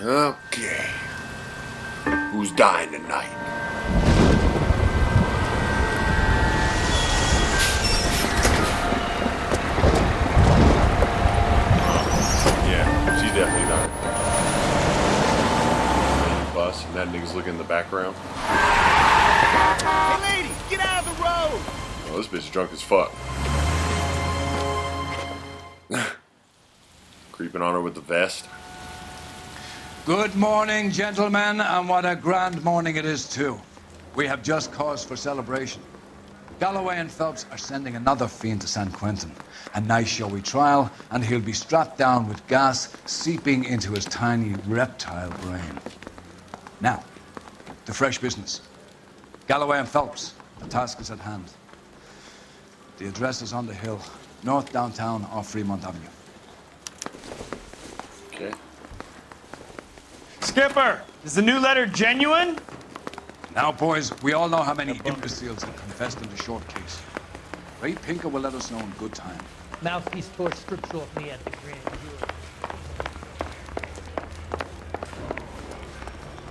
Okay. Who's dying tonight? Yeah, she's definitely dying. Bus, and that nigga's looking in the background. Hey, ladies, get out of the road! Oh, this bitch is drunk as fuck. Creeping on her with the vest. Good morning, gentlemen, and what a grand morning it is, too. We have just cause for celebration. Galloway and Phelps are sending another fiend to San Quentin. A nice showy trial, and he'll be strapped down with gas seeping into his tiny reptile brain. Now, to fresh business. Galloway and Phelps, the task is at hand. The address is on the hill, north downtown off Fremont Avenue. Okay. Skipper, is the new letter genuine? Now, boys, we all know how many imbeciles have confessed in the short case. Ray Pinker will let us know in good time. Mouthpiece tore strips off me at the grand jury.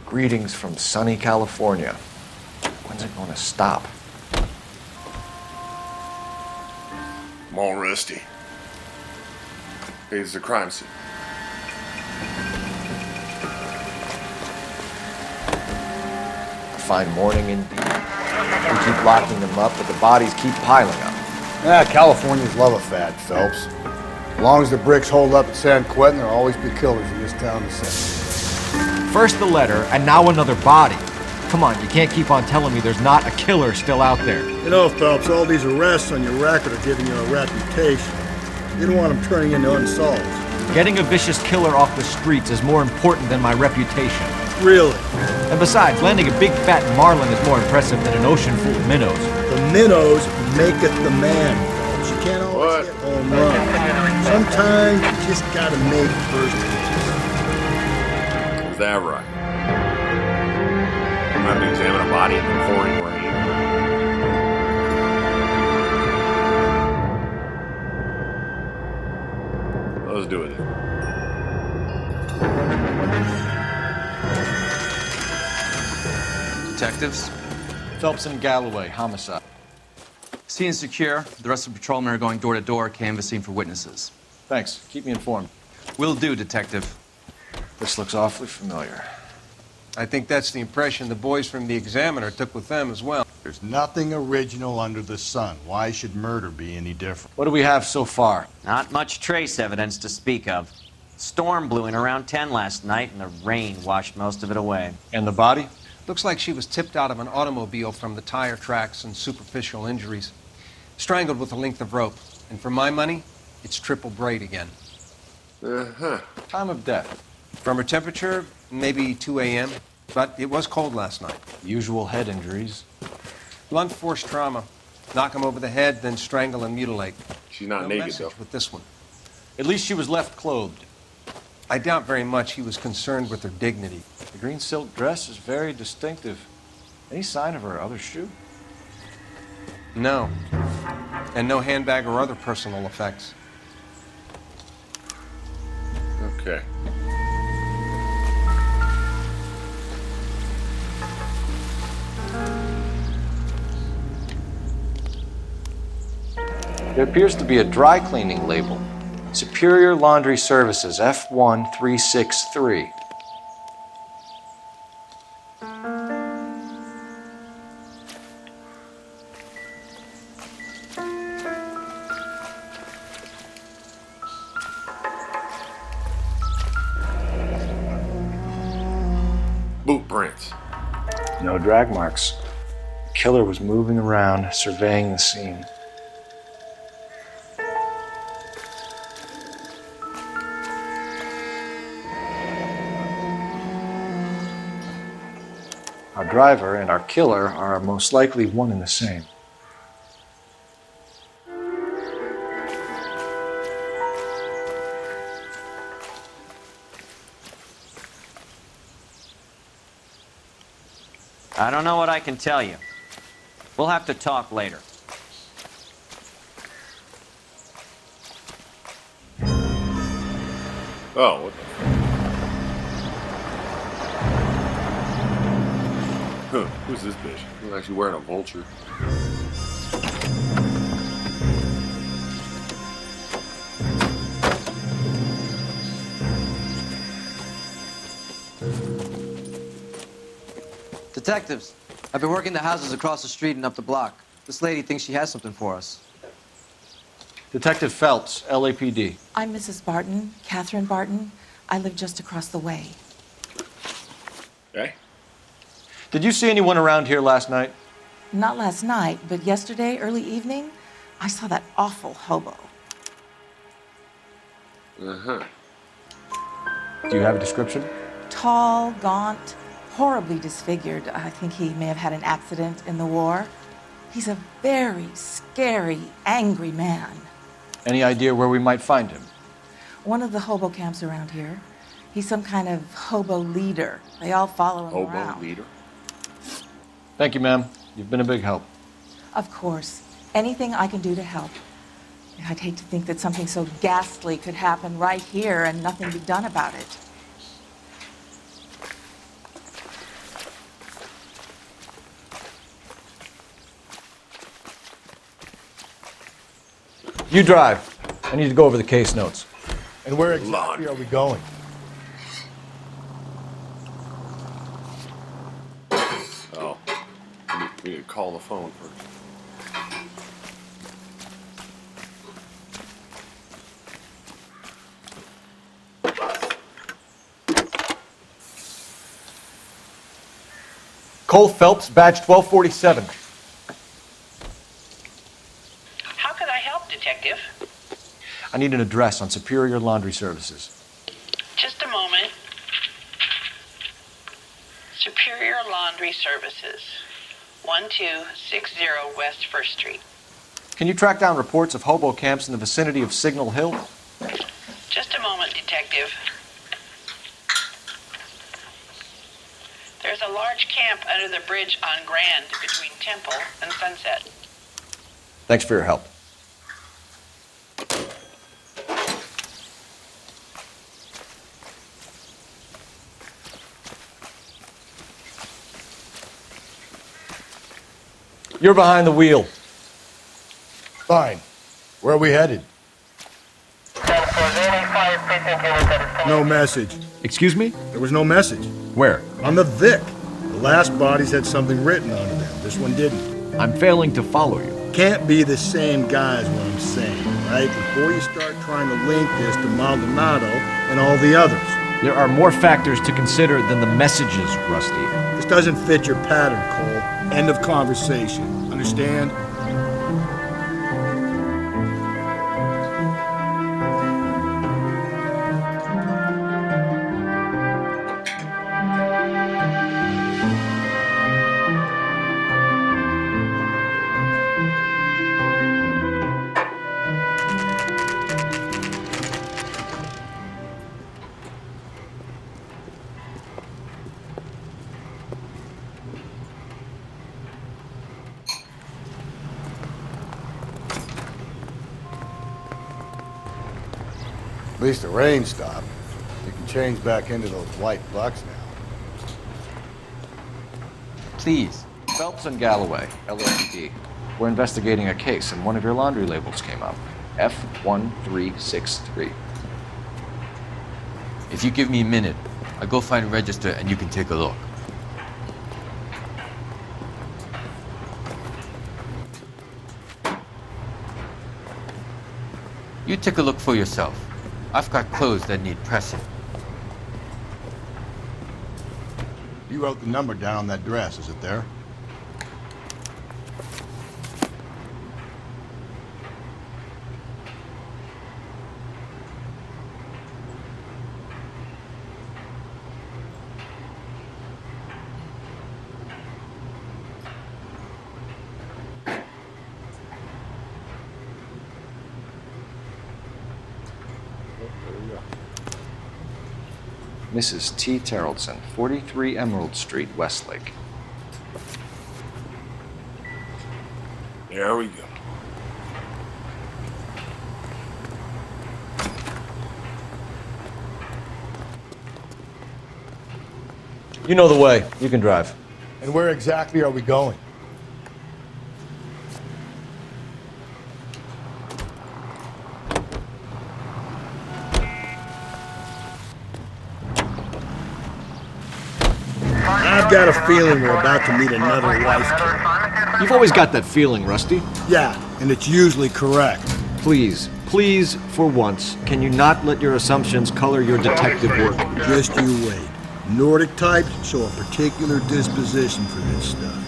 Greetings from sunny California. When's it going to stop? I'm all rusty. Hey, it's a crime scene. Fine morning indeed. We keep locking them up, but the bodies keep piling up. Californians love a fad, Phelps. As long as the bricks hold up at San Quentin, there'll always be killers in this town to send. First the letter, and now another body. Come on, you can't keep on telling me there's not a killer still out there. You know, Phelps, all these arrests on your record are giving you a reputation. You don't want them turning into unsolved. Getting a vicious killer off the streets is more important than my reputation. Really? And besides, landing a big fat marlin is more impressive than an ocean full of minnows. The minnows maketh the man, Phelps. You can't always get home run. Sometimes you just gotta make first pitches. Is that right? I'm going to examine a body in the pouring rain. Let's do it. Detectives? Phelps and Galloway, homicide. Scene is secure. The rest of the patrolmen are going door to door, canvassing for witnesses. Thanks. Keep me informed. Will do, Detective. This looks awfully familiar. I think that's the impression the boys from the Examiner took with them as well. There's nothing original under the sun. Why should murder be any different? What do we have so far? Not much trace evidence to speak of. Storm blew in around 10 last night, and the rain washed most of it away. And the body? Looks like she was tipped out of an automobile from the tire tracks and superficial injuries. Strangled with a length of rope. And for my money, it's triple braid again. Uh-huh. Time of death? From her temperature, maybe 2 a.m., but it was cold last night. Usual head injuries. Blunt force trauma. Knock him over the head, then strangle and mutilate. She's not No naked, message though. with this one. At least she was left clothed. I doubt very much he was concerned with her dignity. The green silk dress is very distinctive. Any sign of her other shoe? No. And no handbag or other personal effects. Okay. There appears to be a dry cleaning label. Superior Laundry Services, F1363. Boot prints. No drag marks. The killer was moving around, surveying the scene. Our driver and our killer are most likely one and the same. I don't know what I can tell you. We'll have to talk later. Oh, what the Who's this bitch? He's actually wearing a vulture. Detectives, I've been working the houses across the street and up the block. This lady thinks she has something for us. Detective Phelps, LAPD. I'm Mrs. Barton, Catherine Barton. I live just across the way. Okay. Did you see anyone around here last night? Not last night, but yesterday, early evening, I saw that awful hobo. Uh-huh. Do you have a description? Tall, gaunt, horribly disfigured. I think he may have had an accident in the war. He's a very scary, angry man. Any idea where we might find him? One of the hobo camps around here. He's some kind of hobo leader. They all follow him around. Hobo leader? Thank you, ma'am. You've been a big help. Of course. Anything I can do to help. I'd hate to think that something so ghastly could happen right here and nothing be done about it. You drive. I need to go over the case notes. And where exactly are we going? Oh. We need to call the phone first. Cole Phelps, badge 1247. How can I help, Detective? I need an address on Superior Laundry Services. Just a moment. Superior Laundry Services, 1260 West 1st Street. Can you track down reports of hobo camps in the vicinity of Signal Hill? Just a moment, Detective. There's a large camp under the bridge on Grand between Temple and Sunset. Thanks for your help. You're behind the wheel. Fine. Where are we headed? No message. Excuse me? There was no message. Where? On the Vic. The last bodies had something written on them. This one didn't. I'm failing to follow you. Can't be the same guy is what I'm saying, right? Before you start trying to link this to Maldonado and all the others. There are more factors to consider than the messages, Rusty. This doesn't fit your pattern, Cole. End of conversation. Understand? At least the rain stopped. You can change back into those white bucks now. Please. Phelps and Galloway, LAPD. We're investigating a case, and one of your laundry labels came up. F1363. If you give me a minute, I'll go find a register and you can take a look. You take a look for yourself. I've got clothes that need pressing. You wrote the number down on that dress, is it there? Mrs. T. Terrellson, 43 Emerald Street, Westlake. There we go. You know the way. You can drive. And where exactly are we going? I've got a feeling we're about to meet another wife killer. You've always got that feeling, Rusty. Yeah, and it's usually correct. Please, please, for once, can you not let your assumptions color your detective work? Just you wait. Nordic types show a particular disposition for this stuff.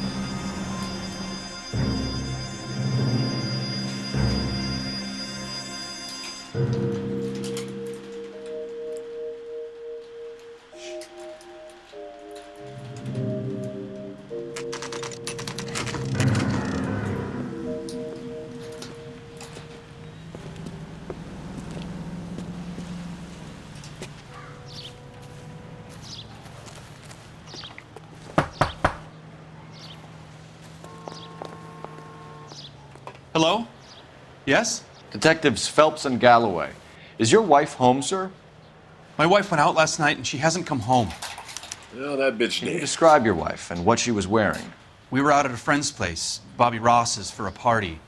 Hello? Yes? Detectives Phelps and Galloway. Is your wife home, sir? My wife went out last night and she hasn't come home. Oh, that bitch Can you did. describe your wife and what she was wearing? We were out at a friend's place, Bobby Ross's, for a party.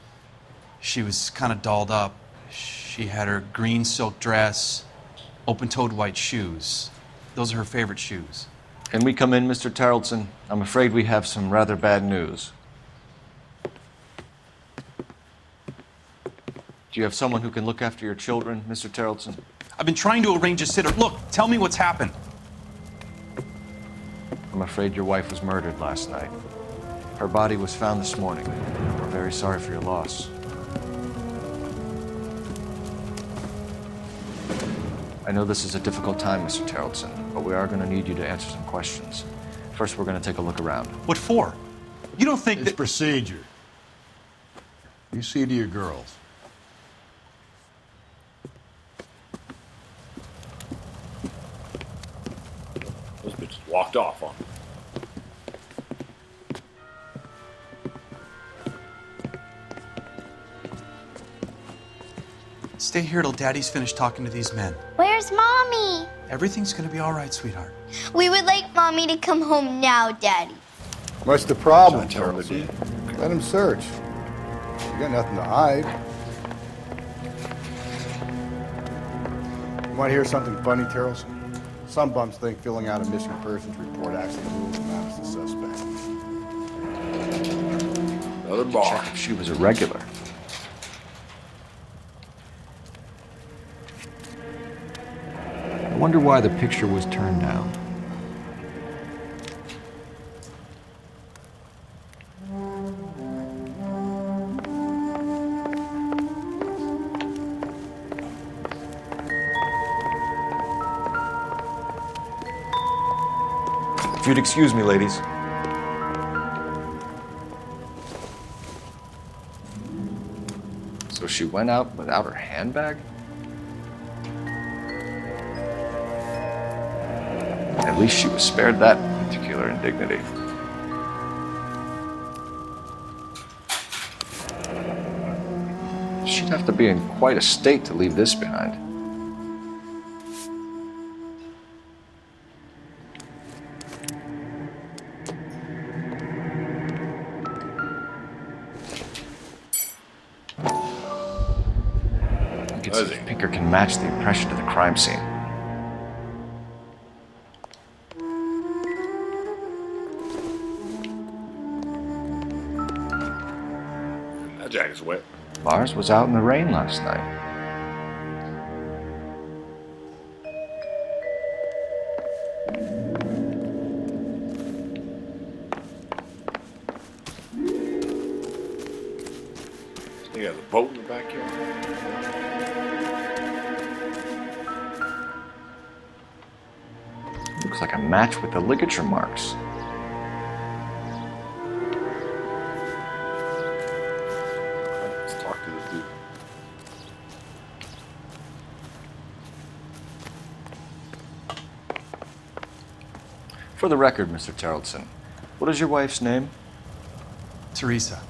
She was kind of dolled up. She had her green silk dress, open-toed white shoes. Those are her favorite shoes. Can we come in, Mr. Tarleton? I'm afraid we have some rather bad news. Do you have someone who can look after your children, Mr. Tarleton? I've been trying to arrange a sitter. Look, tell me what's happened. I'm afraid your wife was murdered last night. Her body was found this morning. We're very sorry for your loss. I know this is a difficult time, Mr. Tarleton, but we are going to need you to answer some questions. First, we're going to take a look around. What for? You don't think It's that... procedure. You see to your girls. Those bitches walked off on me. Stay here till Daddy's finished talking to these men. Where's Mommy? Everything's gonna be all right, sweetheart. We would like Mommy to come home now, Daddy. What's the problem, Tell them Tarleton? again. Let him search. You got nothing to hide. You want to hear something funny, Tarleton? Some bums think filling out a missing persons report actually rules them out as a suspect. Another bar. Check if she was a regular. I wonder why the picture was turned down. If you'd excuse me, ladies. So she went out without her handbag? At least she was spared that particular indignity. She'd have to be in quite a state to leave this behind. I can see if Pinker can match the impression to the crime scene. That jacket's wet. Lars was out in the rain last night. He has a boat in the backyard. Looks like a match with the ligature marks. Let's talk to this dude. For the record, Mr. Tarleton, what is your wife's name? Teresa.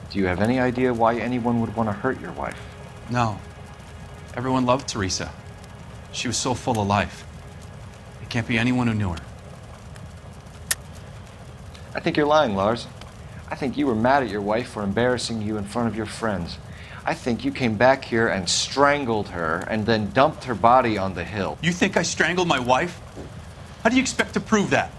Do you have any idea why anyone would want to hurt your wife? No. Everyone loved Teresa. She was so full of life. It Can't be anyone who knew her. I think you're lying, Lars. I think you were mad at your wife for embarrassing you in front of your friends. I think you came back here and strangled her and then dumped her body on the hill. You think I strangled my wife? How do you expect to prove that?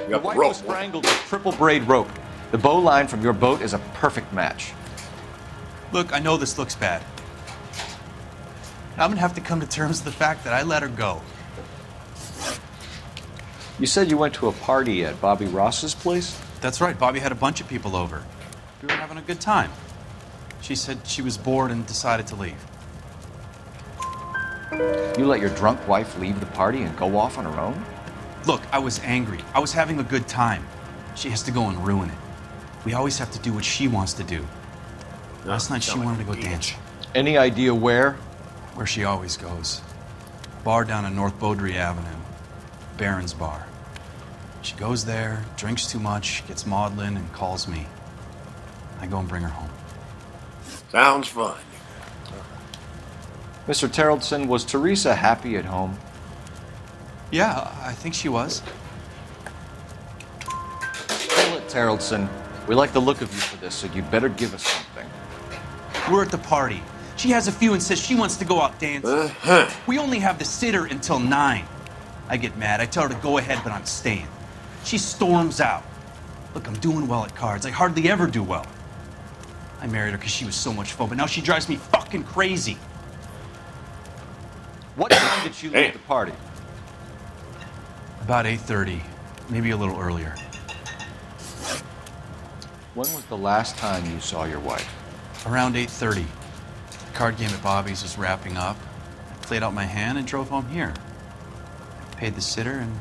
Your wife was strangled with triple braid rope. The bow line from your boat is a perfect match. Look, I know this looks bad. I'm gonna have to come to terms with the fact that I let her go. You said you went to a party at Bobby Ross's place? That's right. Bobby had a bunch of people over. We were having a good time. She said she was bored and decided to leave. You let your drunk wife leave the party and go off on her own? Look, I was angry. I was having a good time. She has to go and ruin it. We always have to do what she wants to do. Last night she wanted to go dance. Any idea where? Where she always goes. Bar down on North Beaudry Avenue. Baron's Bar. She goes there, drinks too much, gets maudlin, and calls me. I go and bring her home. Sounds fun. Mr. Terrellson, was Teresa happy at home? Yeah, I think she was. Kill it, Terrellson. We like the look of you for this, so you better give us something. We're at the party. She has a few and says she wants to go out dancing. We only have the sitter until 9. I get mad. I tell her to go ahead, but I'm staying. She storms out. Look, I'm doing well at cards. I hardly ever do well. I married her because she was so much fun, but now she drives me fucking crazy. What time did she leave the party? About 8:30, maybe a little earlier. When was the last time you saw your wife? Around 8:30. The card game at Bobby's was wrapping up. I played out my hand and drove home here. I paid the sitter and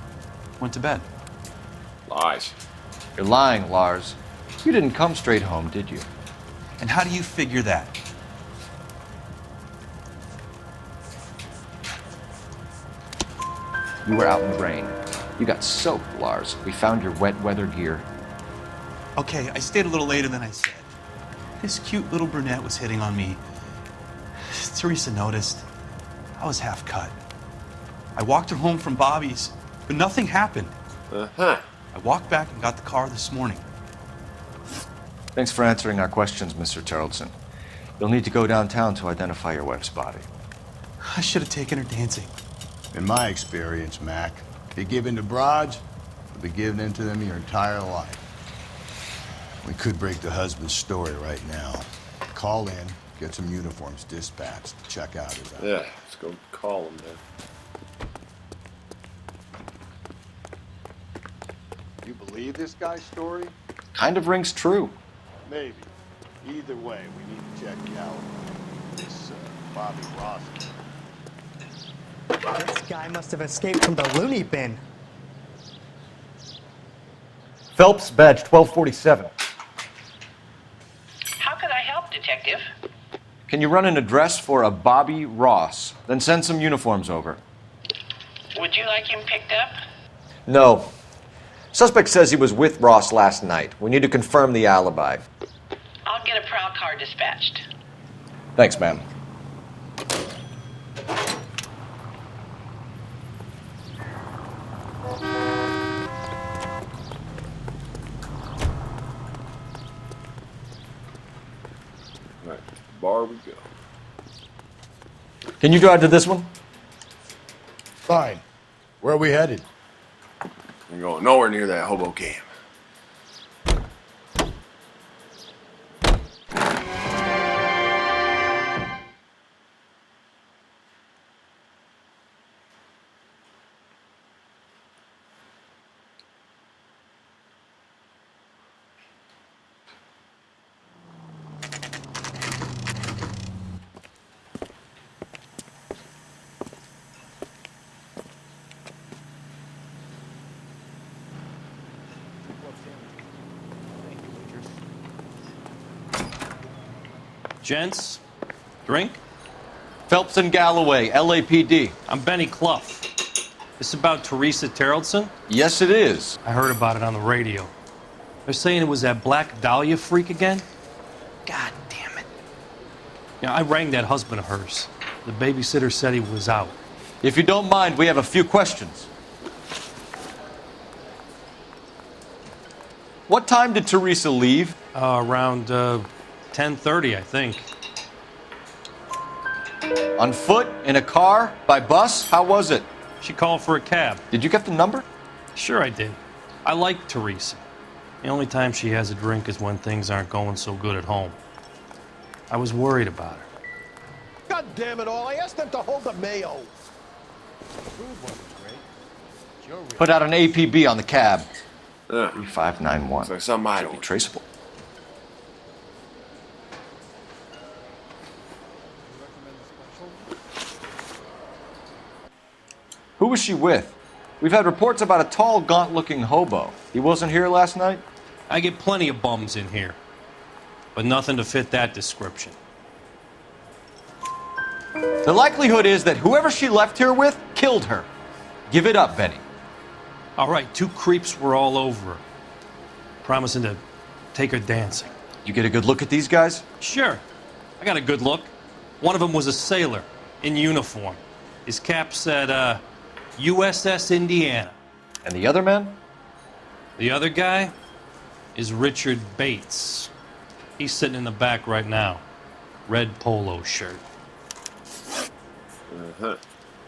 went to bed. Lies. You're lying, Lars. You didn't come straight home, did you? And how do you figure that? You were out in the rain. You got soaked, Lars. We found your wet weather gear. Okay, I stayed a little later than I said. This cute little brunette was hitting on me. Teresa noticed. I was half cut. I walked her home from Bobby's, but nothing happened. I walked back and got the car this morning. Thanks for answering our questions, Mr. Terrellson. You'll need to go downtown to identify your wife's body. I should have taken her dancing. In my experience, Mac, if you give in to broads, you'll be giving in to them your entire life. We could break the husband's story right now. Call in, get some uniforms dispatched, check out his house. Yeah, let's go call him, man. You believe this guy's story? Kind of rings true. Maybe. Either way, we need to check you out. This Bobby Ross. This guy must have escaped from the loony bin. Phelps, badge 1247. How could I help, Detective? Can you run an address for a Bobby Ross? Then send some uniforms over. Would you like him picked up? No. Suspect says he was with Ross last night. We need to confirm the alibi. I'll get a prowl car dispatched. Thanks, ma'am. Right, bar we go. Can you drive to this one? Fine. Where are we headed? We're going nowhere near that hobo camp. Gents, drink? Phelps and Galloway, LAPD. I'm Benny Clough. This about Teresa Terrellson? Yes, it is. I heard about it on the radio. They're saying it was that Black Dahlia freak again? God damn it. Yeah, I rang that husband of hers. The babysitter said he was out. If you don't mind, we have a few questions. What time did Teresa leave? Around 10:30, I think. On foot? In a car? By bus? How was it? She called for a cab. Did you get the number? Sure I did. I like Teresa. The only time she has a drink is when things aren't going so good at home. I was worried about her. God damn it all, I asked them to hold the mayo. Put out an APB on the cab. 3591. It's like something I Should be don't. traceable. Who was she with? We've had reports about a tall, gaunt-looking hobo. He wasn't here last night? I get plenty of bums in here, but nothing to fit that description. The likelihood is that whoever she left here with killed her. Give it up, Benny. All right, 2 creeps were all over her, promising to take her dancing. You get a good look at these guys? Sure, I got a good look. One of them was a sailor in uniform. His cap said, USS Indiana. And the other man? The other guy is Richard Bates. He's sitting in the back right now. Red polo shirt.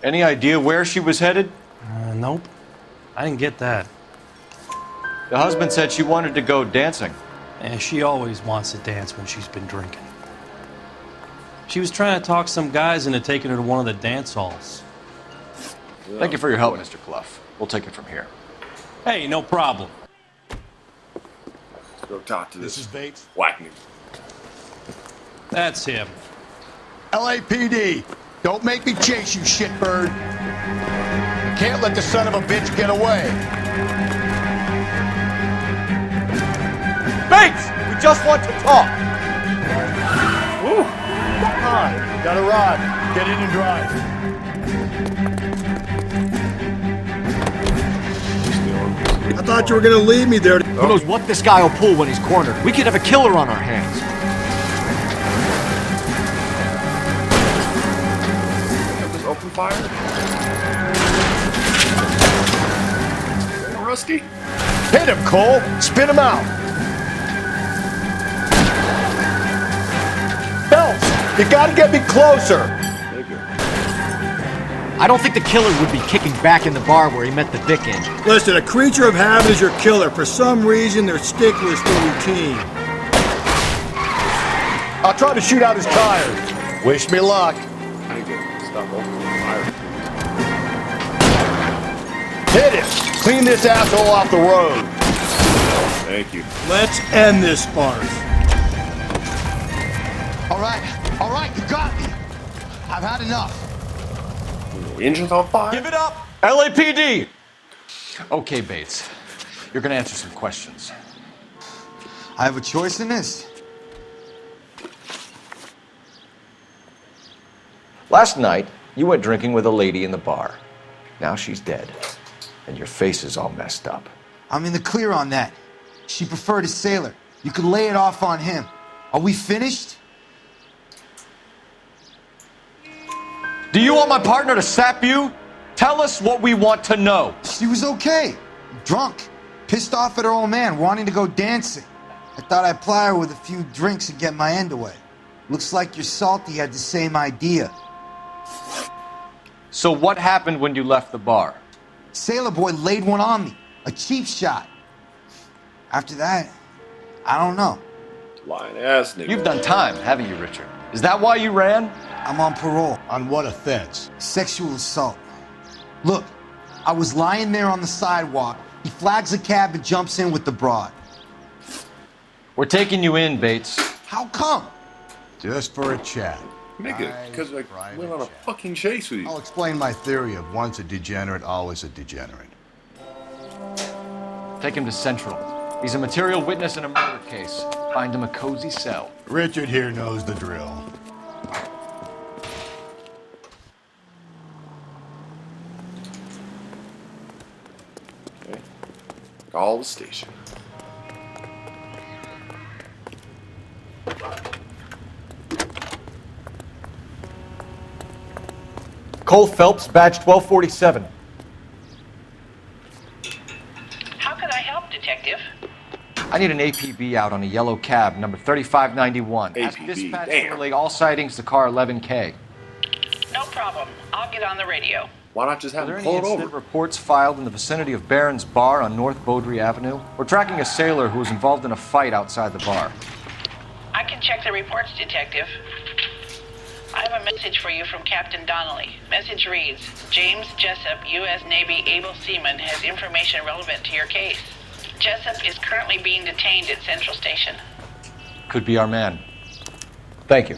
Any idea where she was headed? Nope. I didn't get that. The husband said she wanted to go dancing. And she always wants to dance when she's been drinking. She was trying to talk some guys into taking her to one of the dance halls. Thank you for your help, Mr. Clough. We'll take it from here. Hey, no problem. Let's go talk to this. This is Bates. Whack me. That's him. LAPD, don't make me chase you, shitbird. I can't let the son of a bitch get away. Bates! We just want to talk! Woo! Come on, got a rod. Get in and drive. I thought you were gonna leave me there. Who knows what this guy will pull when he's cornered? We could have a killer on our hands. Open fire? Rusty? Hit him, Cole. Spin him out. Phelps, you gotta get me closer. I don't think the killer would be kicking back in the bar where he met the dick in. Listen, a creature of habit is your killer. For some reason, they're sticklers for routine. I'll try to shoot out his tires. Wish me luck. Stop opening fire. Hit him. Clean this asshole off the road. Thank you. Let's end this farce. All right, you got me. I've had enough. Engine's on fire? Give it up! LAPD! Okay, Bates. You're gonna answer some questions. I have a choice in this. Last night, you went drinking with a lady in the bar. Now she's dead. And your face is all messed up. I'm in the clear on that. She preferred a sailor. You could lay it off on him. Are we finished? Do you want my partner to sap you? Tell us what we want to know. She was okay. Drunk. Pissed off at her old man, wanting to go dancing. I thought I'd ply her with a few drinks and get my end away. Looks like your salty had the same idea. So what happened when you left the bar? Sailor boy laid one on me. A cheap shot. After that, I don't know. Lying ass nigga. You've done time, haven't you, Richard? Is that why you ran? I'm on parole. On what offense? Sexual assault. Look, I was lying there on the sidewalk. He flags a cab and jumps in with the broad. We're taking you in, Bates. How come? Just for a chat. Nigga, because I went on a fucking chase with you. I'll explain my theory of once a degenerate, always a degenerate. Take him to Central. He's a material witness in a murder case. Find him a cozy cell. Richard here knows the drill. Okay. Call the station. Cole Phelps, badge 1247. How can I help, Detective? I need an APB out on a yellow cab, number 3591. Ask dispatch to relay all sightings to car 11K. No problem. I'll get on the radio. Why not just have Are there him any pull it over? incident reports filed in the vicinity of Barron's Bar on North Beaudry Avenue? We're tracking a sailor who was involved in a fight outside the bar. I can check the reports, Detective. I have a message for you from Captain Donnelly. Message reads, James Jessup, U.S. Navy able seaman, has information relevant to your case. Jessup is currently being detained at Central Station. Could be our man. Thank you.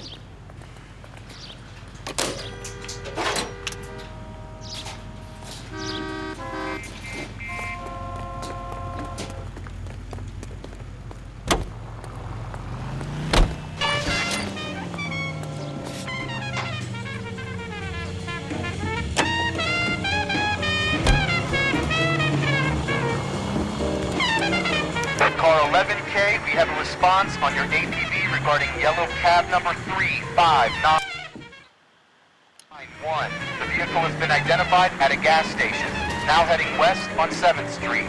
Car 11K, we have a response on your APB regarding yellow cab number 35991. The vehicle has been identified at a gas station. Now heading west on 7th Street.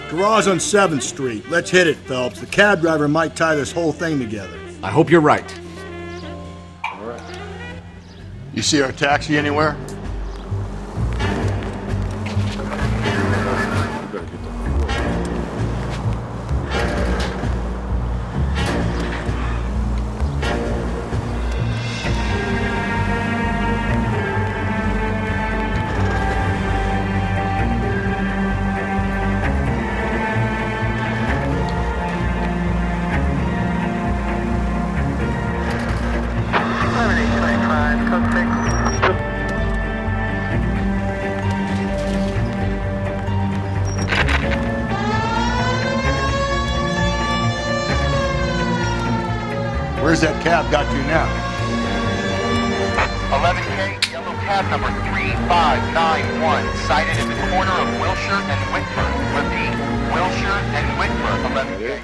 Garage on 7th Street. Let's hit it, Phelps. The cab driver might tie this whole thing together. I hope you're right. All right. You see our taxi anywhere? Where's that cab got to now? 11K, yellow cab number 3591, sighted at the corner of Wilshire and Whitford. Repeat, Wilshire and Whitford, 11K.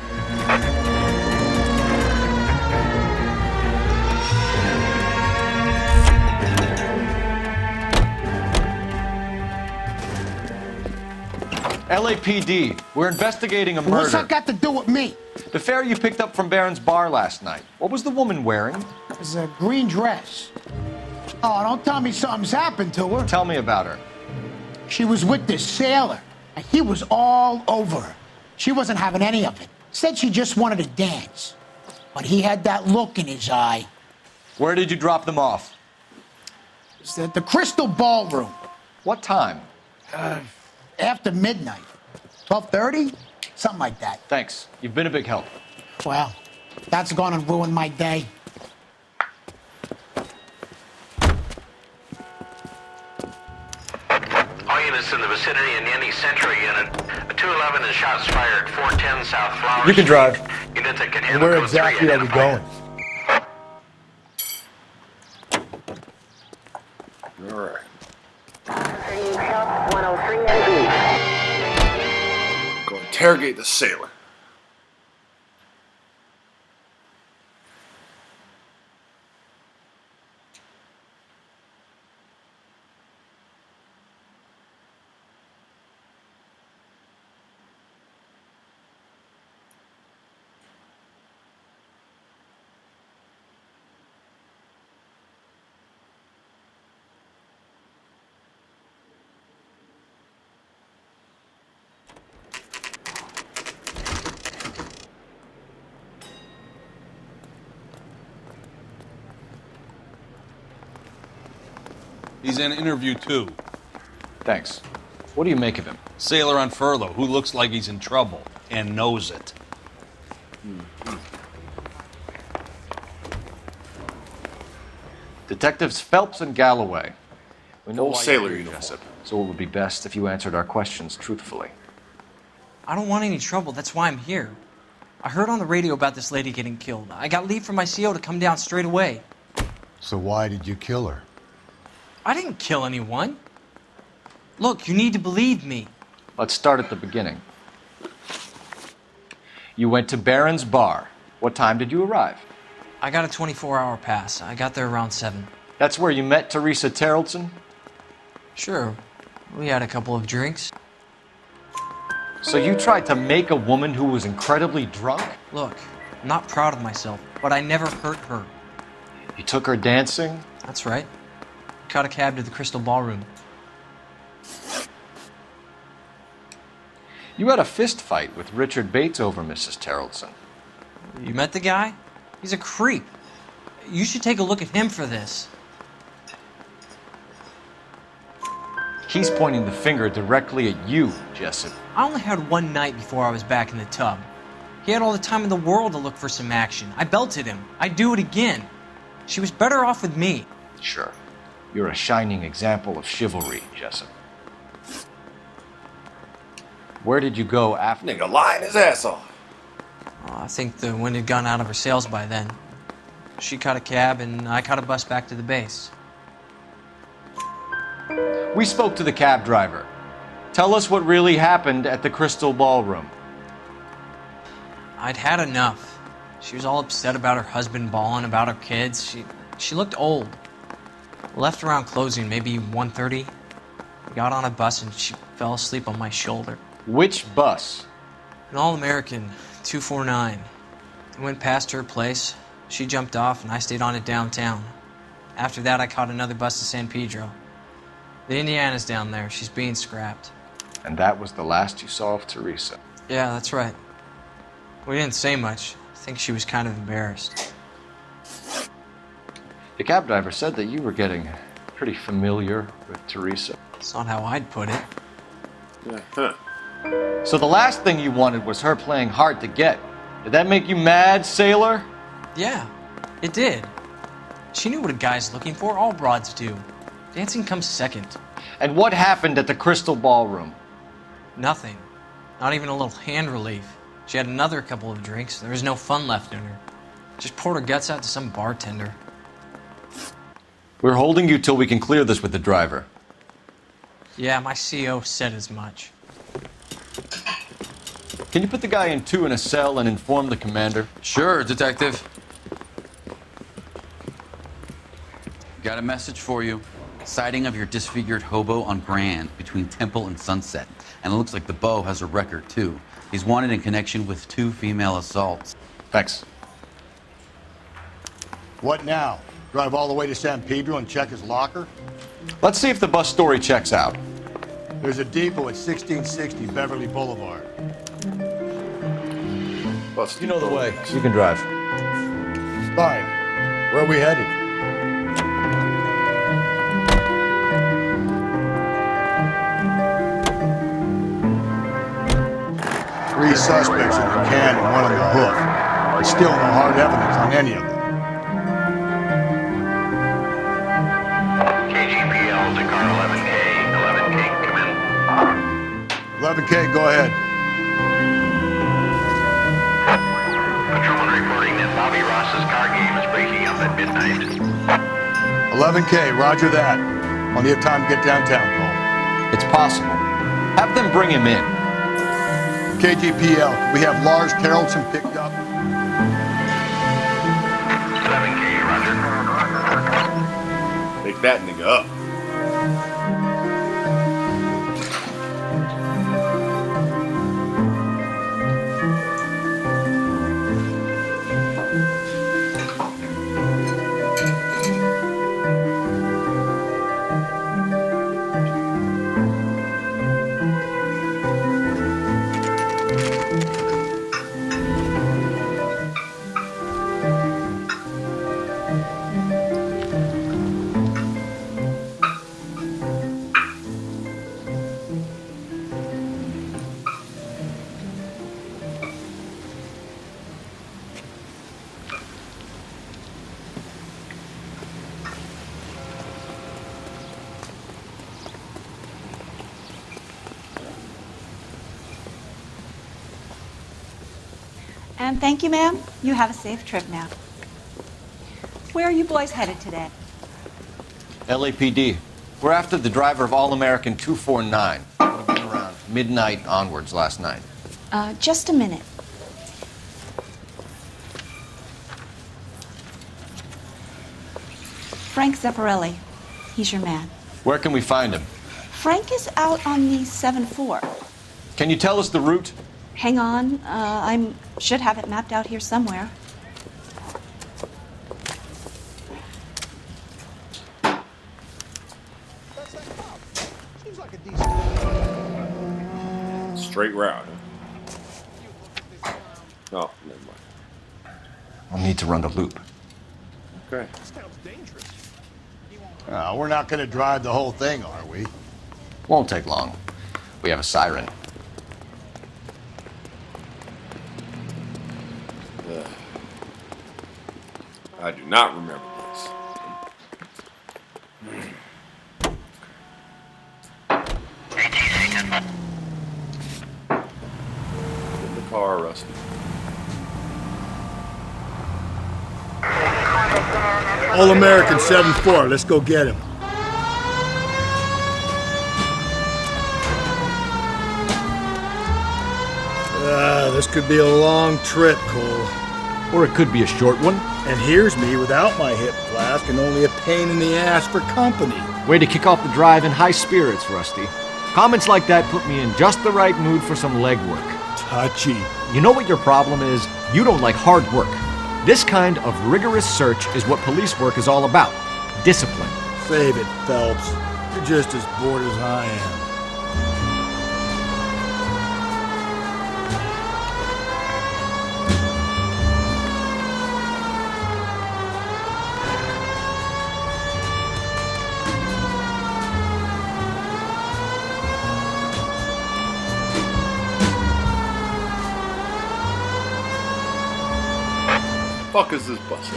LAPD, we're investigating a murder. What's that got to do with me? The fare you picked up from Barron's Bar last night. What was the woman wearing? It was a green dress. Oh, don't tell me something's happened to her. Tell me about her. She was with this sailor, and he was all over her. She wasn't having any of it. Said she just wanted to dance. But he had that look in his eye. Where did you drop them off? It was at the Crystal Ballroom. What time? After midnight. 12:30? Something like that. Thanks. You've been a big help. Well, that's gonna ruin my day. All units in the vicinity in any Central unit. 211 and shots fired 410 South Flower You can drive. Units that can And handle where code 3 exactly are we identified. going? All right. 103 Go interrogate the sailor. He's in interview 2. Thanks. What do you make of him? Sailor on furlough who looks like he's in trouble and knows it. Detectives Phelps and Galloway. We know Full why sailor you're here, uniform. Jessup, so it would be best if you answered our questions truthfully. I don't want any trouble. That's why I'm here. I heard on the radio about this lady getting killed. I got leave from my CO to come down straight away. So why did you kill her? I didn't kill anyone. Look, you need to believe me. Let's start at the beginning. You went to Barron's Bar. What time did you arrive? I got a 24-hour pass. I got there around 7. That's where you met Teresa Terrelson? Sure. We had a couple of drinks. So you tried to make a woman who was incredibly drunk? Look, I'm not proud of myself, but I never hurt her. You took her dancing? That's right. Caught a cab to the Crystal Ballroom. You had a fist fight with Richard Bates over Mrs. Terrelson. You met the guy? He's a creep. You should take a look at him for this. He's pointing the finger directly at you, Jessup. I only had one night before I was back in the tub. He had all the time in the world to look for some action. I belted him. I'd do it again. She was better off with me. Sure. You're a shining example of chivalry, Jessup. Where did you go after? Nigga lying his ass off. I think the wind had gone out of her sails by then. She caught a cab and I caught a bus back to the base. We spoke to the cab driver. Tell us what really happened at the Crystal Ballroom. I'd had enough. She was all upset about her husband bawling about her kids. She looked old. Left around closing, maybe 1:30. Got on a bus and she fell asleep on my shoulder. Which bus? An All-American, 249. I went past her place. She jumped off and I stayed on it downtown. After that, I caught another bus to San Pedro. The Indiana's down there. She's being scrapped. And that was the last you saw of Teresa? Yeah, that's right. We didn't say much. I think she was kind of embarrassed. The cab driver said that you were getting pretty familiar with Teresa. That's not how I'd put it. Huh. So the last thing you wanted was her playing hard to get. Did that make you mad, sailor? Yeah, it did. She knew what a guy's looking for. All broads do. Dancing comes second. And what happened at the Crystal Ballroom? Nothing. Not even a little hand relief. She had another couple of drinks. There was no fun left in her. Just poured her guts out to some bartender. We're holding you till we can clear this with the driver. Yeah, my CO said as much. Can you put the guy in 2 in a cell and inform the commander? Sure, Detective. Got a message for you. Sighting of your disfigured hobo on Grand between Temple and Sunset. And it looks like the beau has a record, too. He's wanted in connection with 2 female assaults. Thanks. What now? Drive all the way to San Pedro and check his locker? Let's see if the bus story checks out. There's a depot at 1660 Beverly Boulevard. You know the way. You can drive. Fine. Where are we headed? Three suspects in the can and one on the hoof. But still no hard evidence on any of them. KGPL to car 11K. 11K, come in. 11K, go ahead. Patrolman reporting that Bobby Ross's car game is breaking up at midnight. 11K, roger that. Only have time to get downtown, Cole. It's possible. Have them bring him in. KGPL, we have Lars Terrelson picked up. 11K, roger. Pick that nigga up. And thank you, ma'am. You have a safe trip now. Where are you boys headed today? LAPD. We're after the driver of All-American 249. Would have been around midnight onwards last night. Just a minute. Frank Zeffirelli. He's your man. Where can we find him? Frank is out on the 7-4. Can you tell us the route? Hang on. I should have it mapped out here somewhere. Straight route. Oh, never mind. I'll need to run the loop. Okay. We're not going to drive the whole thing, are we? Won't take long. We have a siren. I do not remember this. Get in the car, Rusty. All American 7-4. Let's go get him. This could be a long trip, Cole. Or it could be a short one. And here's me without my hip flask and only a pain in the ass for company. Way to kick off the drive in high spirits, Rusty. Comments like that put me in just the right mood for some legwork. Touchy. You know what your problem is? You don't like hard work. This kind of rigorous search is what police work is all about. Discipline. Save it, Phelps. You're just as bored as I am. Fuck is this bus at?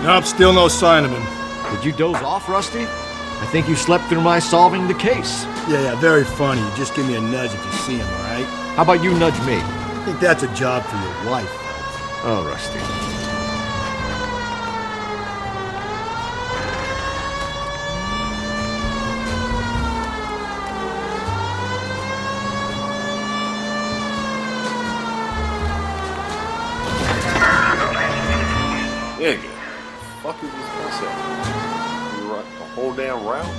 Nope, still no sign of him. Did you doze off, Rusty? I think you slept through my solving the case. Yeah, very funny. Just give me a nudge if you see him, all right? How about you nudge me? I think that's a job for your wife, Phelps. Oh, Rusty. Yeah, good. Fuck is this bus at? You run the whole damn route?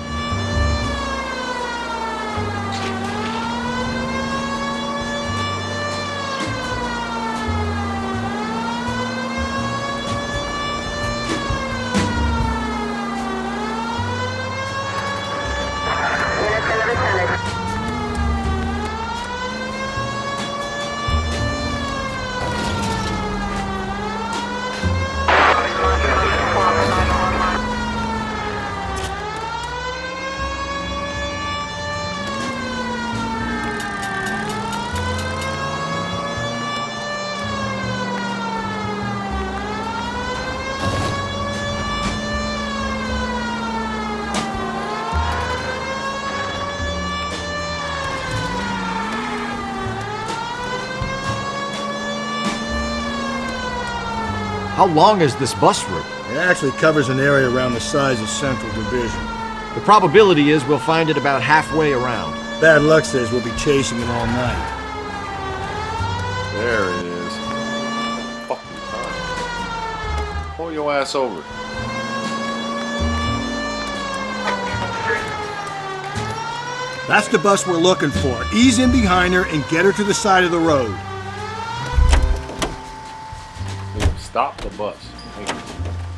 How long is this bus route? It actually covers an area around the size of Central Division. The probability is we'll find it about halfway around. Bad luck says we'll be chasing it all night. There it is. Fucking time. Pull your ass over. That's the bus we're looking for. Ease in behind her and get her to the side of the road. Stop the bus.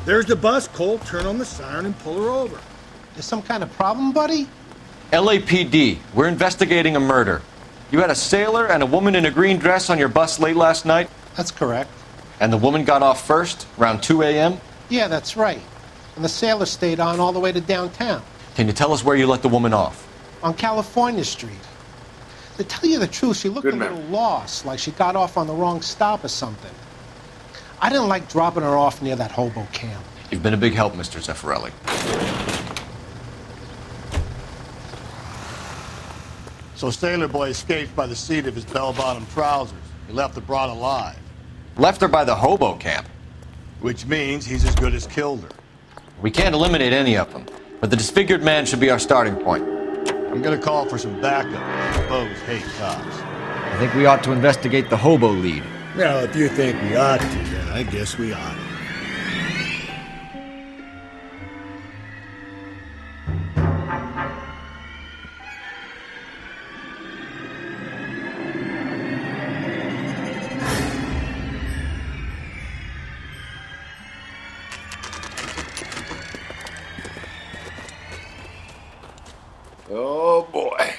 There's the bus, Cole. Turn on the siren and pull her over. There's some kind of problem, buddy? LAPD, we're investigating a murder. You had a sailor and a woman in a green dress on your bus late last night? That's correct. And the woman got off first, around 2 a.m.? Yeah, that's right. And the sailor stayed on all the way to downtown. Can you tell us where you let the woman off? On California Street. To tell you the truth, she looked a little lost, like she got off on the wrong stop or something. I didn't like dropping her off near that hobo camp. You've been a big help, Mr. Zeffirelli. So Sailor Boy escaped by the seat of his bell-bottom trousers. He left the broad alive. Left her by the hobo camp. Which means he's as good as killed her. We can't eliminate any of them, but the disfigured man should be our starting point. I'm gonna call for some backup. Those hate cops. I think we ought to investigate the hobo lead. Well, if you think we ought to, then I guess we ought to. Oh boy.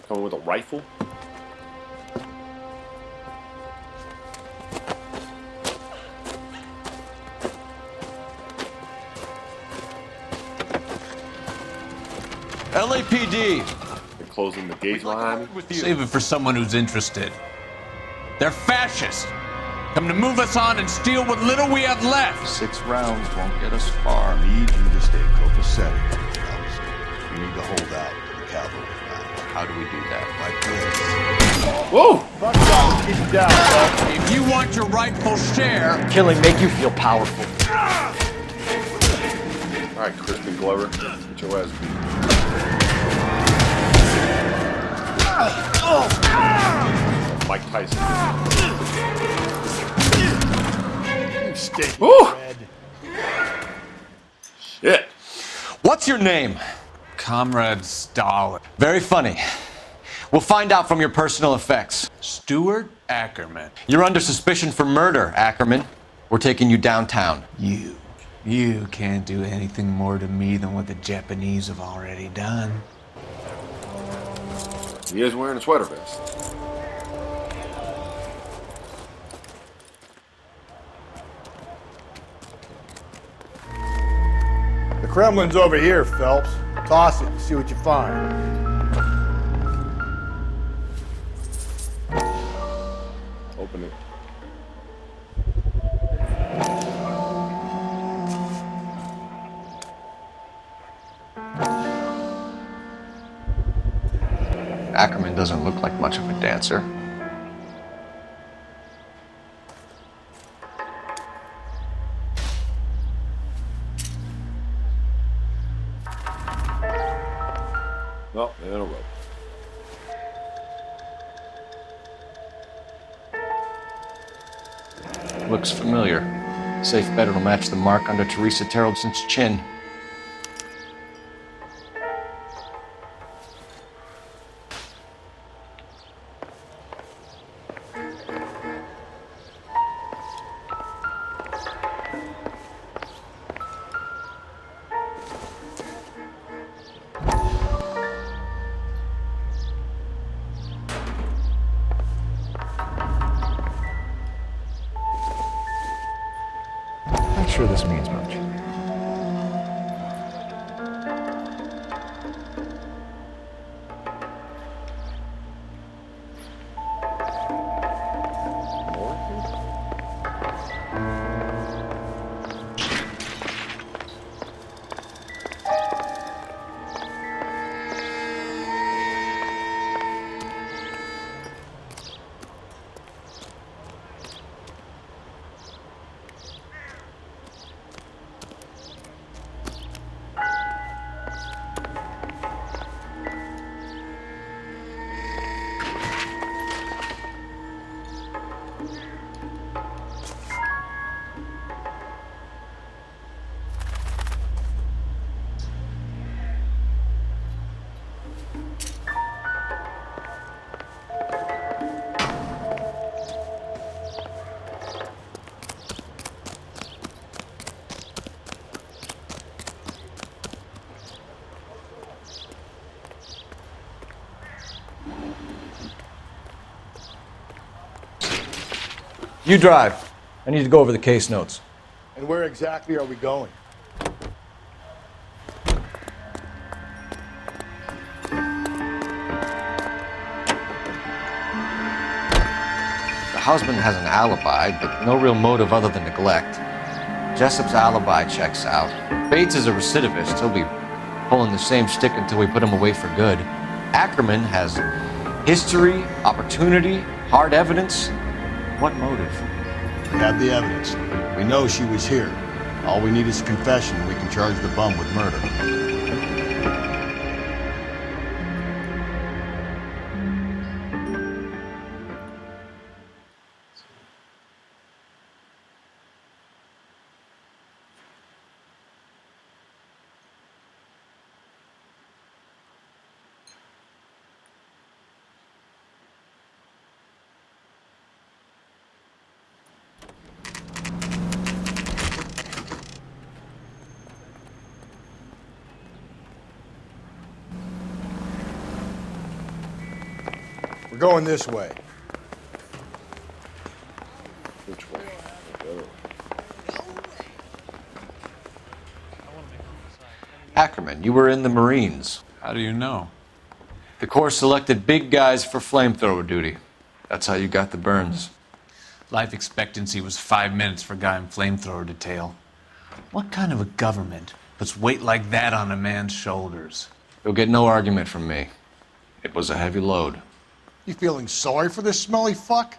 Coming with a rifle? LAPD! They're closing the gates behind me. Save it for someone who's interested. They're fascists. Come to move us on and steal what little we have left. 6 rounds won't get us far. I need you to stay copacetic, fellas. You need to hold out to the cavalry line. How do we do that? Like this. Whoa! Fuck off, keep it down, folks. If you want your rightful share... Killing make you feel powerful. Alright, Crispin Glover. Get your ass beat. Mike Tyson. Sticky Ooh. red. Shit. What's your name? Comrade Stalin. Very funny. We'll find out from your personal effects. Stuart Ackerman. You're under suspicion for murder, Ackerman. We're taking you downtown. You can't do anything more to me than what the Japanese have already done. He is wearing a sweater vest. The Kremlin's over here, Phelps. Toss it and see what you find. Open it. Ackerman doesn't look like much of a dancer. Oh, and a rope. Looks familiar. Safe bet it'll match the mark under Teresa Terrelson's chin. Not sure this means much. You drive. I need to go over the case notes. And where exactly are we going? The husband has an alibi, but no real motive other than neglect. Jessup's alibi checks out. Bates is a recidivist. He'll be pulling the same stick until we put him away for good. Ackerman has history, opportunity, hard evidence. What motive? We have the evidence. We know she was here. All we need is a confession, and we can charge the bum with murder. We're going this way. Which way? Ackerman, you were in the Marines. How do you know? The Corps selected big guys for flamethrower duty. That's how you got the burns. Life expectancy was 5 minutes for a guy in flamethrower detail. What kind of a government puts weight like that on a man's shoulders? You'll get no argument from me. It was a heavy load. You feeling sorry for this smelly fuck?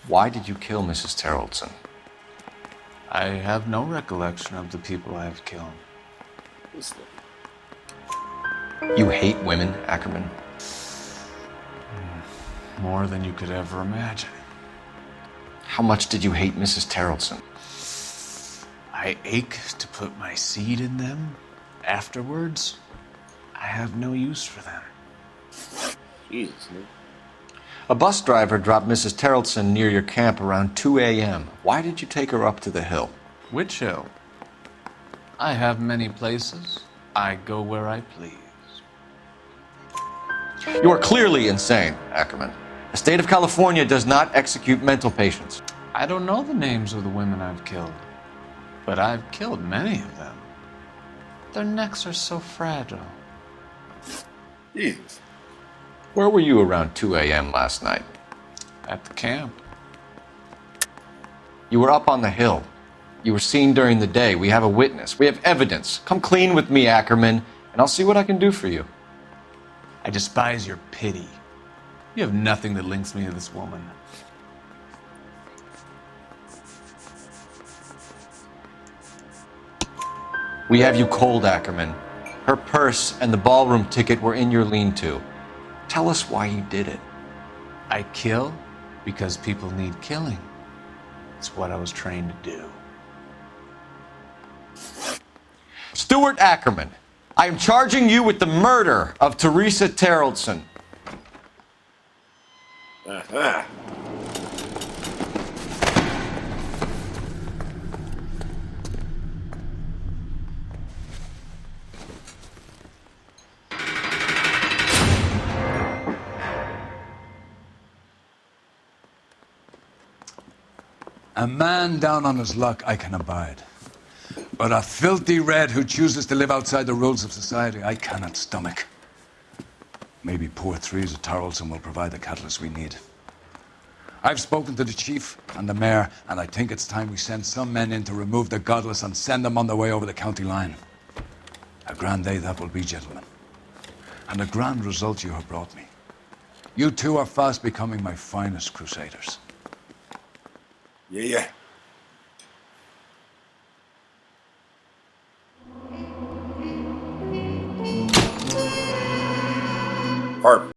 Why did you kill Mrs. Terrellson? I have no recollection of the people I have killed. You hate women, Ackerman? More than you could ever imagine. How much did you hate Mrs. Terrellson? I ache to put my seed in them. Afterwards, I have no use for them. Jesus, man. A bus driver dropped Mrs. Terrellson near your camp around 2 a.m. Why did you take her up to the hill? Which hill? I have many places. I go where I please. You are clearly insane, Ackerman. The state of California does not execute mental patients. I don't know the names of the women I've killed, but I've killed many of them. Their necks are so fragile. Jesus. Where were you around 2 a.m. last night? At the camp. You were up on the hill. You were seen during the day. We have a witness. We have evidence. Come clean with me, Ackerman, and I'll see what I can do for you. I despise your pity. You have nothing that links me to this woman. We have you cold, Ackerman. Her purse and the ballroom ticket were in your lean-to. Tell us why you did it. I kill because people need killing. It's what I was trained to do. Stuart Ackerman, I am charging you with the murder of Teresa Terrellson. Uh-huh. A man down on his luck I can abide. But a filthy red who chooses to live outside the rules of society, I cannot stomach. Maybe poor Teresa Tarleton will provide the catalyst we need. I've spoken to the chief and the mayor, and I think it's time we send some men in to remove the godless and send them on their way over the county line. A grand day that will be, gentlemen. And a grand result you have brought me. You two are fast becoming my finest crusaders. Yeah. Harp.